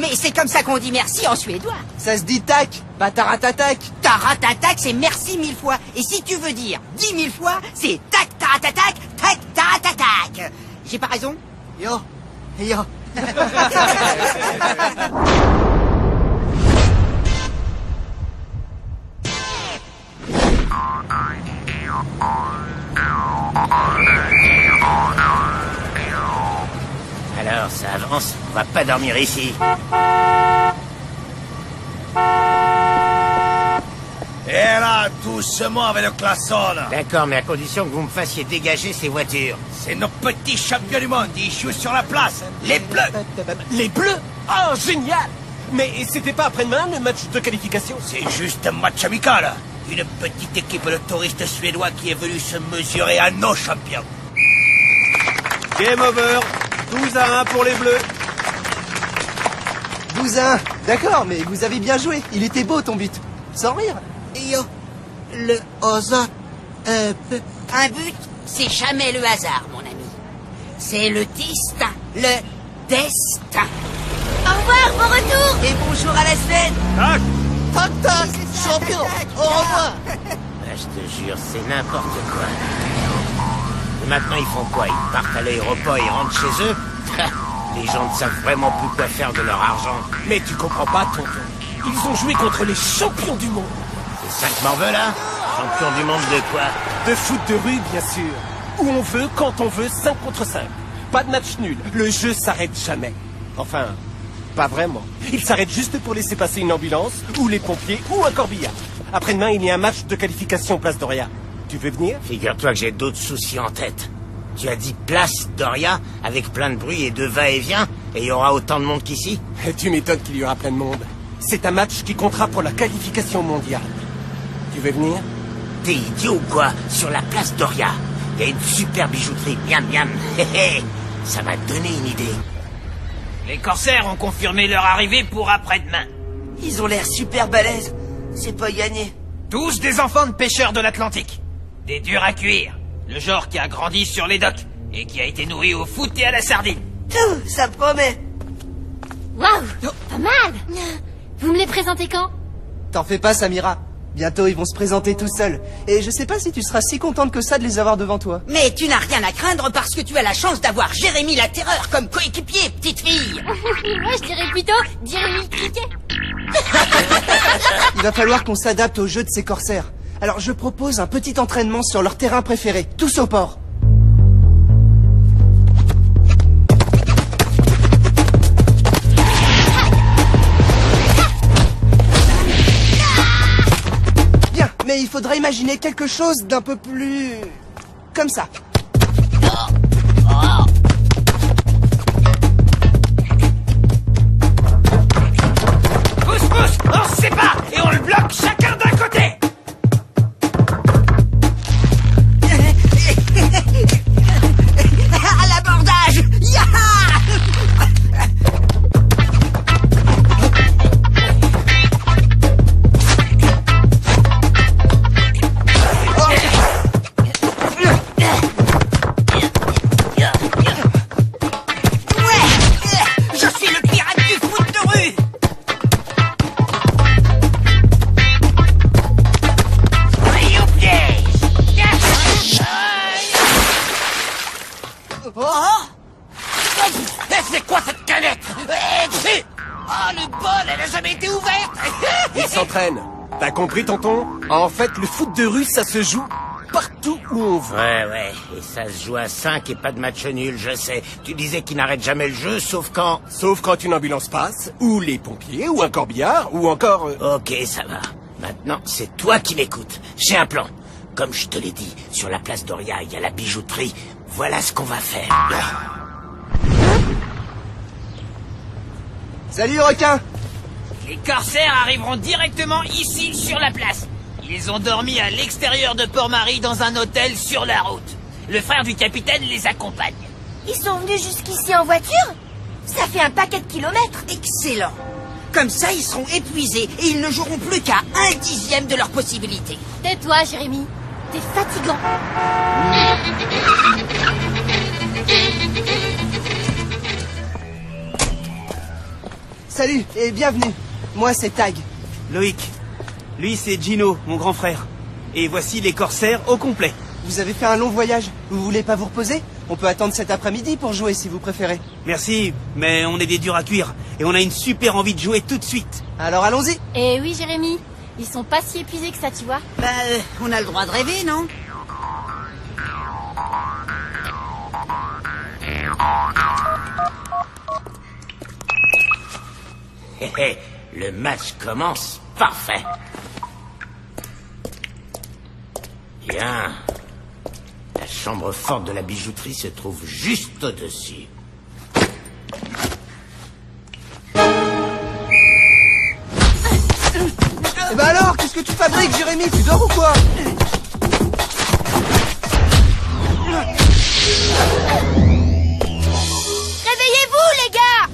Mais c'est comme ça qu'on dit merci en suédois. Ça se dit tac, pas taratatac. Taratatac, c'est merci 1000 fois. Et si tu veux dire 10 000 fois, c'est tac taratatac, tac taratatac. J'ai pas raison? Yo, yo. Alors, ça avance, on va pas dormir ici. Et là, doucement avec le klaxon. D'accord, mais à condition que vous me fassiez dégager ces voitures. C'est nos petits champions du monde, ils jouent sur la place. Les Bleus. Les Bleus? Oh, génial! Mais c'était pas après-demain le match de qualification? C'est juste un match amical. Une petite équipe de touristes suédois qui est venue se mesurer à nos champions. Game over. 12-1 pour les Bleus. 12-1. D'accord, mais vous avez bien joué. Il était beau ton but. Sans rire. Yo, le hasard. Un but, c'est jamais le hasard, mon ami. C'est le destin. Le destin. Au revoir, bon retour. Et bonjour à la semaine. Tac, tac, champion. Au revoir. Ah, je te jure, c'est n'importe quoi. Et maintenant, ils font quoi? Ils partent à l'aéroport et rentrent chez eux? Les gens ne savent vraiment plus quoi faire de leur argent. Mais tu comprends pas, tonton. Ils ont joué contre les champions du monde. C'est ça que m'en veux, là? Champion du monde de quoi? De foot de rue, bien sûr. Où on veut, quand on veut, 5 contre 5. Pas de match nul. Le jeu s'arrête jamais. Enfin, pas vraiment. Il s'arrête juste pour laisser passer une ambulance, ou les pompiers, ou un corbillard. Après-demain, il y a un match de qualification Place Doria. Tu veux venir? Figure-toi que j'ai d'autres soucis en tête. Tu as dit Place Doria, avec plein de bruit et de va-et-vient, et il y aura autant de monde qu'ici? Tu m'étonnes qu'il y aura plein de monde. C'est un match qui comptera pour la qualification mondiale. Tu veux venir? T'es idiot ou quoi? Sur la Place Doria, il y a une super bijouterie, miam miam. Hé hé, ça m'a donné une idée. Les corsaires ont confirmé leur arrivée pour après-demain. Ils ont l'air super balèzes. C'est pas gagné. Tous des enfants de pêcheurs de l'Atlantique. Des durs à cuire. Le genre qui a grandi sur les docks et qui a été nourri au foot et à la sardine. Tout, ça promet. Waouh, pas mal. Vous me les présentez quand? T'en fais pas, Samira. Bientôt, ils vont se présenter tout seuls. Et je sais pas si tu seras si contente que ça de les avoir devant toi. Mais tu n'as rien à craindre parce que tu as la chance d'avoir Jérémy la Terreur comme coéquipier, petite fille. Moi, je dirais plutôt Jérémy Cricket. Il va falloir qu'on s'adapte au jeu de ces corsaires. Alors je propose un petit entraînement sur leur terrain préféré, tous au port. Bien, mais il faudra imaginer quelque chose d'un peu plus... comme ça. Pousse, pousse, on se sépare et on le bloque chacun d'un côté. À l'abordage. Je suis le pirate du foot de rue. Pris au piège. Oh, C'est quoi cette canette? Oh, le bol, elle a jamais été ouverte. Ils s'entraînent. T'as compris, tonton? En fait, le foot de rue, ça se joue partout où on veut. Ouais, et ça se joue à 5 et pas de match nul, je sais. Tu disais qu'ils n'arrêtent jamais le jeu, sauf quand... Sauf quand une ambulance passe, ou les pompiers, ou un corbillard, ou encore... Ok, ça va. Maintenant, c'est toi qui m'écoutes. J'ai un plan. Comme je te l'ai dit, sur la place Doria, il y a la bijouterie. Voilà ce qu'on va faire. Salut requin. Les corsaires arriveront directement ici sur la place. Ils ont dormi à l'extérieur de Port-Marie dans un hôtel sur la route. Le frère du capitaine les accompagne. Ils sont venus jusqu'ici en voiture? Ça fait un paquet de kilomètres. Excellent. Comme ça, ils seront épuisés et ils ne joueront plus qu'à 1/10 de leurs possibilités. Tais-toi, Jérémy. T'es fatigant. Salut et bienvenue. Moi, c'est Tag. Loïc. Lui, c'est Gino, mon grand frère. Et voici les corsaires au complet. Vous avez fait un long voyage. Vous voulez pas vous reposer? On peut attendre cet après-midi pour jouer si vous préférez. Merci, mais on est des durs à cuire. Et on a une super envie de jouer tout de suite. Alors allons-y. Eh oui, Jérémy. Ils sont pas si épuisés que ça, tu vois. Bah, on a le droit de rêver, non? Hé hé, le match commence parfait. Bien. La chambre forte de la bijouterie se trouve juste au-dessus. Eh ben alors, qu'est-ce que tu fabriques, Jérémy? Tu dors ou quoi? Réveillez-vous, les gars!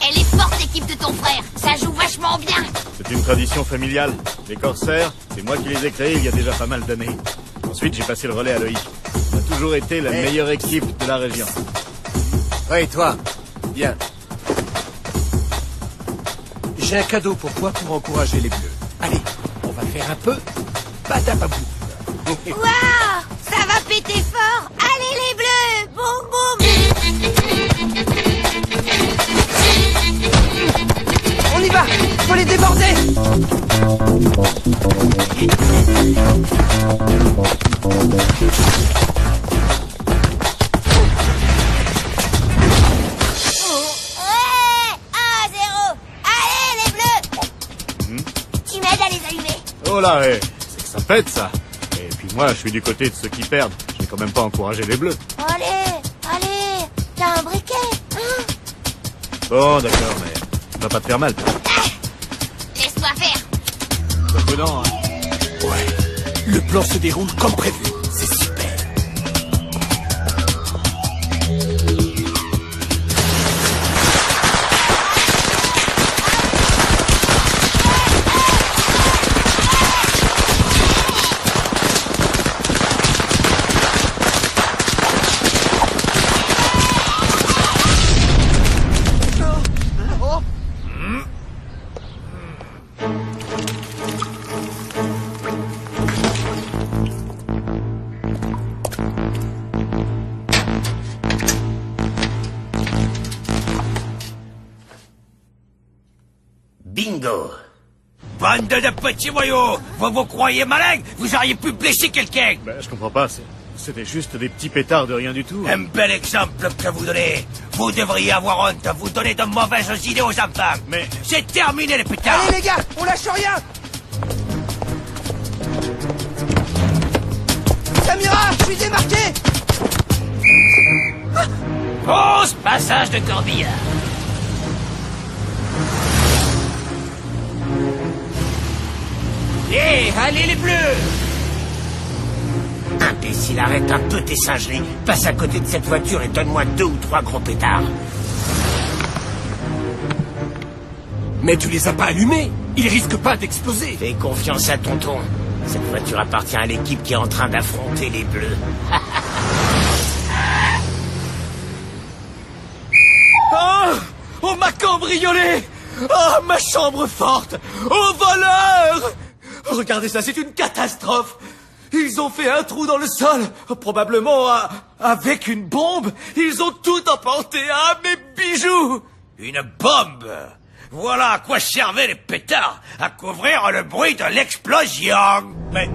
Elle est forte, l'équipe de ton frère. Ça joue vachement bien. C'est une tradition familiale. Les corsaires, c'est moi qui les ai créés il y a déjà pas mal d'années. Ensuite, j'ai passé le relais à Loïc. On a toujours été la meilleure équipe de la région. Ouais, toi. Bien. J'ai un cadeau pour toi pour encourager les bleus. Allez, on va faire un peu badababou. Waouh! Ça va péter fort! Allez, les bleus! Boum, boum! On y va. Faut les déborder. Ouais! 1-0! Allez, les bleus! Tu m'aides à les allumer. Oh là, c'est que ça pète, ça. Et puis moi, je suis du côté de ceux qui perdent. Je vais quand même pas encourager les bleus. Allez! T'as un briquet, hein? Bon, d'accord, mais ça va pas te faire mal, toi. Laisse-moi faire. Sois prudent, hein. Ouais. Le plan se déroule comme prévu. C'est super. Bingo. Bande de petits voyous! Vous vous croyez malin? Vous auriez pu blesser quelqu'un! Ben, je comprends pas, c'était juste des petits pétards de rien du tout. Un bel exemple que vous donnez. Vous devriez avoir honte. Vous donnez de mauvaises idées aux enfants. Mais... c'est terminé les pétards! Allez les gars, on lâche rien. Samira, je suis démarqué. Grosse passage de corbillard. Hé, allez les bleus! Imbécile, arrête un peu tes singeries. Passe à côté de cette voiture et donne-moi 2 ou 3 gros pétards. Mais tu les as pas allumés. Ils risquent pas d'exploser. Fais confiance à tonton. Cette voiture appartient à l'équipe qui est en train d'affronter les bleus. Oh! On m'a cambriolé! Oh, ma chambre forte! Oh, voleur! Regardez ça, c'est une catastrophe! Ils ont fait un trou dans le sol, probablement avec une bombe. Ils ont tout emporté, hein, mes bijoux! Une bombe! Voilà à quoi servaient les pétards, à couvrir le bruit de l'explosion! Mais...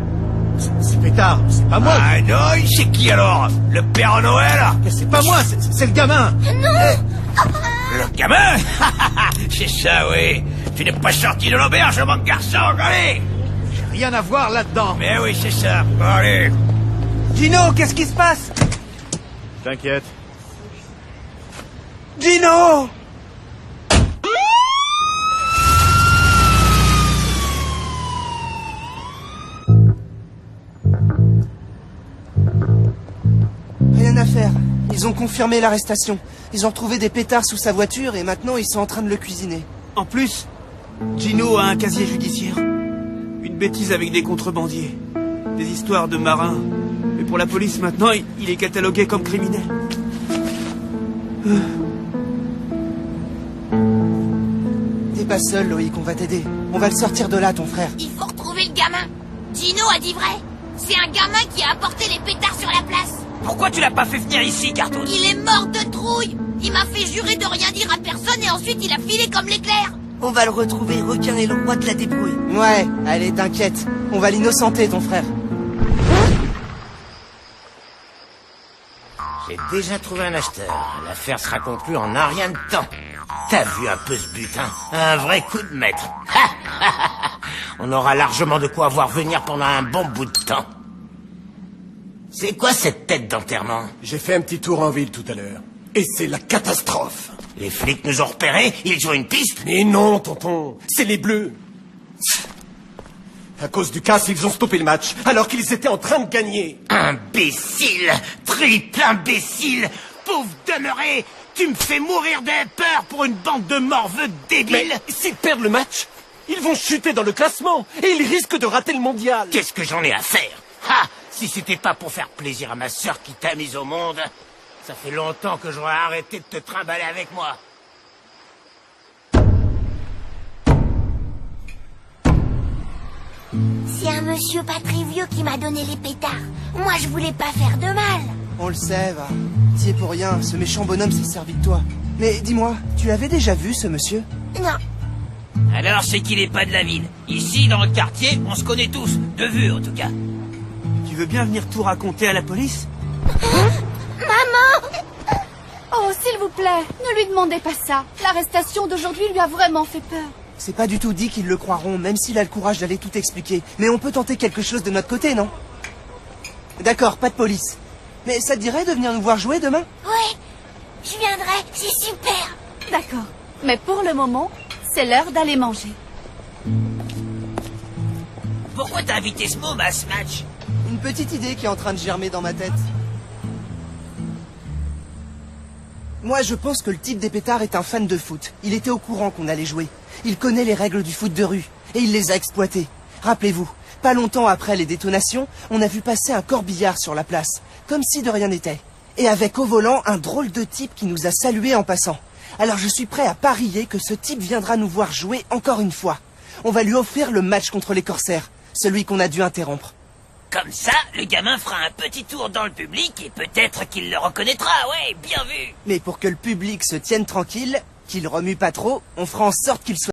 ces pétards, c'est pas moi. Ah non, c'est qui alors? Le Père Noël? C'est pas moi, c'est le gamin. Le gamin? C'est ça, oui. Tu n'es pas sorti de l'auberge, mon garçon, allez! J'ai rien à voir là-dedans. Mais oui, c'est ça, allez! Gino, qu'est-ce qui se passe? T'inquiète. Gino! Rien à faire. Ils ont confirmé l'arrestation. Ils ont trouvé des pétards sous sa voiture et maintenant ils sont en train de le cuisiner. En plus, Gino a un casier judiciaire. Une bêtise avec des contrebandiers. Des histoires de marins. Mais pour la police maintenant, il est catalogué comme criminel. Des pas seul, Loïc, on va t'aider. On va le sortir de là, ton frère. Il faut retrouver le gamin. Gino a dit vrai. C'est un gamin qui a apporté les pétards sur la place. Pourquoi tu l'as pas fait venir ici, Cartoon? Il est mort de trouille. Il m'a fait jurer de rien dire à personne et ensuite il a filé comme l'éclair. On va le retrouver, requin est le roi de la débrouille. Ouais, allez, t'inquiète. On va l'innocenter, ton frère. J'ai déjà trouvé un acheteur. L'affaire sera conclue en un rien de temps. T'as vu un peu ce butin? Un vrai coup de maître. On aura largement de quoi voir venir pendant un bon bout de temps. C'est quoi cette tête d'enterrement? J'ai fait un petit tour en ville tout à l'heure. Et c'est la catastrophe. Les flics nous ont repérés? Ils ont une piste? Mais non, tonton. C'est les Bleus. À cause du casse, ils ont stoppé le match, alors qu'ils étaient en train de gagner. Imbécile! Triple imbécile! Pauvre demeuré! Tu me fais mourir de peur pour une bande de morveux débiles! Mais s'ils perdent le match, ils vont chuter dans le classement et ils risquent de rater le mondial. Qu'est-ce que j'en ai à faire? Ah! Si c'était pas pour faire plaisir à ma sœur qui t'a mise au monde, ça fait longtemps que j'aurais arrêté de te trimballer avec moi. C'est un monsieur pas très vieux qui m'a donné les pétards. Moi, je voulais pas faire de mal. On le sait, va. T'y es pour rien, ce méchant bonhomme s'est servi de toi. Mais dis-moi, tu l'avais déjà vu, ce monsieur? Non. Alors c'est qu'il est pas de la ville. Ici, dans le quartier, on se connaît tous. De vue, en tout cas. Tu veux bien venir tout raconter à la police? Maman! Oh, s'il vous plaît, ne lui demandez pas ça. L'arrestation d'aujourd'hui lui a vraiment fait peur. C'est pas du tout dit qu'ils le croiront, même s'il a le courage d'aller tout expliquer. Mais on peut tenter quelque chose de notre côté, non? D'accord, pas de police. Mais ça te dirait de venir nous voir jouer demain? Ouais, je viendrai, c'est super. D'accord. Mais pour le moment, c'est l'heure d'aller manger. Pourquoi t'as invité ce môme à ce match? Une petite idée qui est en train de germer dans ma tête. Moi, je pense que le type des pétards est un fan de foot. Il était au courant qu'on allait jouer. Il connaît les règles du foot de rue. Et il les a exploitées. Rappelez-vous, pas longtemps après les détonations, on a vu passer un corbillard sur la place. Comme si de rien n'était. Et avec au volant, un drôle de type qui nous a salués en passant. Alors je suis prêt à parier que ce type viendra nous voir jouer encore une fois. On va lui offrir le match contre les corsaires. Celui qu'on a dû interrompre. Comme ça, le gamin fera un petit tour dans le public et peut-être qu'il le reconnaîtra, ouais, bien vu. Mais pour que le public se tienne tranquille, qu'il remue pas trop, on fera en sorte qu'il soit...